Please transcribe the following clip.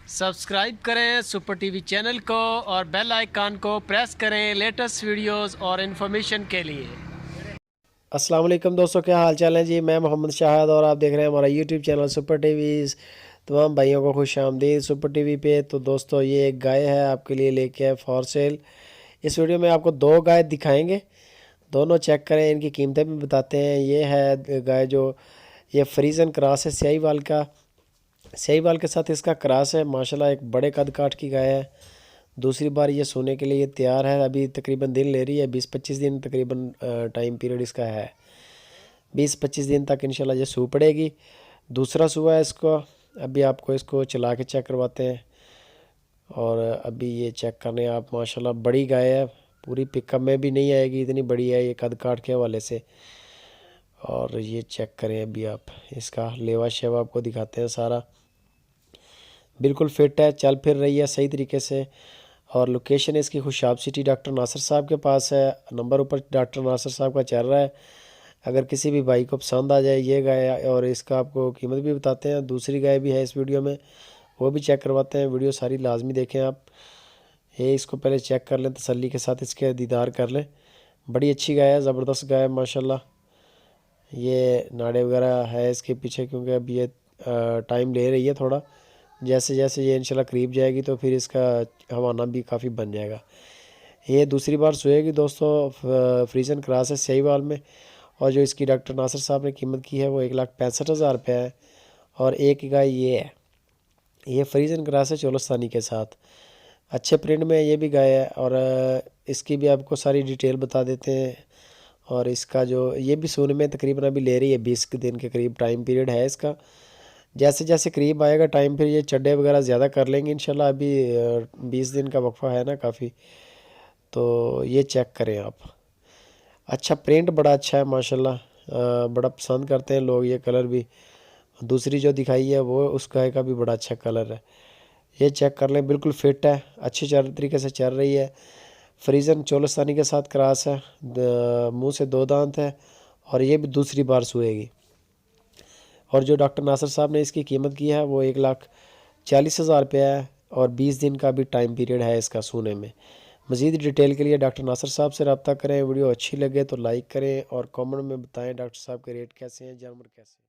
Subscribe करें super TV channel को और बेल आइकन को प्रेस करें लेटेस्ट वीडियोस और इन्फॉर्मेशन के लिए। अस्सलाम वालेकुम दोस्तों, क्या हाल चाल है जी। मैं मोहम्मद शाहिद और आप देख रहे हैं हमारा यूट्यूब चैनल सुपर टीवी। तमाम भाइयों को खुश आमदीद सुपर टीवी पे। तो दोस्तों, ये एक गाय है आपके लिए लेके आए फॉर सेल। इस वीडियो में आपको दो गाय दिखाएंगे, दोनों चेक करें, इनकी कीमतें भी बताते हैं। ये है गाय जो ये फ्रीजन क्रॉस है, स्याहीवाल के साथ इसका क्रॉस है। माशाल्लाह एक बड़े कद काठ की गाय है। दूसरी बार ये सोने के लिए तैयार है। अभी तकरीबन दिन ले रही है, 20-25 दिन तकरीबन टाइम पीरियड इसका है। 20-25 दिन तक इंशाल्लाह ये सू पड़ेगी। दूसरा सुआ है इसको। अभी आपको इसको चला के चेक करवाते हैं। और अभी ये चेक करने आप, माशाल्लाह बड़ी गाय है, पूरी पिकअप में भी नहीं आएगी, इतनी बड़ी है ये कद काठ के हवाले से। और ये चेक करें अभी आप, इसका लेवा शेवा आपको दिखाते हैं सारा। बिल्कुल फिट है, चल फिर रही है सही तरीके से। और लोकेशन इसकी खुशाब सिटी डॉक्टर नासिर साहब के पास है। नंबर ऊपर डॉक्टर नासिर साहब का चल रहा है। अगर किसी भी भाई को पसंद आ जाए ये गाय, और इसका आपको कीमत भी बताते हैं। दूसरी गाय भी है इस वीडियो में, वो भी चेक करवाते हैं। वीडियो सारी लाजमी देखें आप। ये इसको पहले चेक कर लें, तसल्ली के साथ इसके दीदार कर लें। बड़ी अच्छी गाय है, ज़बरदस्त गाय है माशाल्लाह। ये नाड़े वगैरह है इसके पीछे, क्योंकि अब ये टाइम ले रही है थोड़ा। जैसे जैसे ये इंशाल्लाह करीब जाएगी तो फिर इसका हवाना भी काफ़ी बन जाएगा। ये दूसरी बार सोएगी दोस्तों। फ्रीजन क्रॉस है सहीवाल में। और जो इसकी डॉक्टर नासिर साहब ने कीमत की है वो 1,65,000 रुपये है। और एक गाय ये है, ये फ्रीजन क्रॉस है चोलस्तानी के साथ। अच्छे प्रिंट में ये भी गाय है। और इसकी भी आपको सारी डिटेल बता देते हैं। और इसका जो ये भी सोने में तकरीबन अभी ले रही है, 20 के दिन के करीब टाइम पीरियड है इसका। जैसे जैसे करीब आएगा टाइम, फिर ये चड्डे वगैरह ज़्यादा कर लेंगे इंशाल्लाह। अभी 20 दिन का वक्फा है ना काफ़ी। तो ये चेक करें आप। अच्छा प्रिंट बड़ा अच्छा है माशाल्लाह। बड़ा पसंद करते हैं लोग ये कलर भी। दूसरी जो दिखाई है वो, उस गाय का भी बड़ा अच्छा कलर है। ये चेक कर लें, बिल्कुल फिट है, अच्छी तरीके से चल रही है। फ्रीजन चोलस्तानी के साथ क्रॉस है। मुंह से 2 दांत है। और ये भी दूसरी बार सोएगी। और जो डॉक्टर नासिर साहब ने इसकी कीमत की है वो 1,40,000 रुपये है। और 20 दिन का भी टाइम पीरियड है इसका सोने में। मज़ीद डिटेल के लिए डॉक्टर नासिर साहब से रब्ता करें। वीडियो अच्छी लगे तो लाइक करें और कमेंट में बताएं डॉक्टर साहब के रेट कैसे हैं, जानवर कैसे हैं।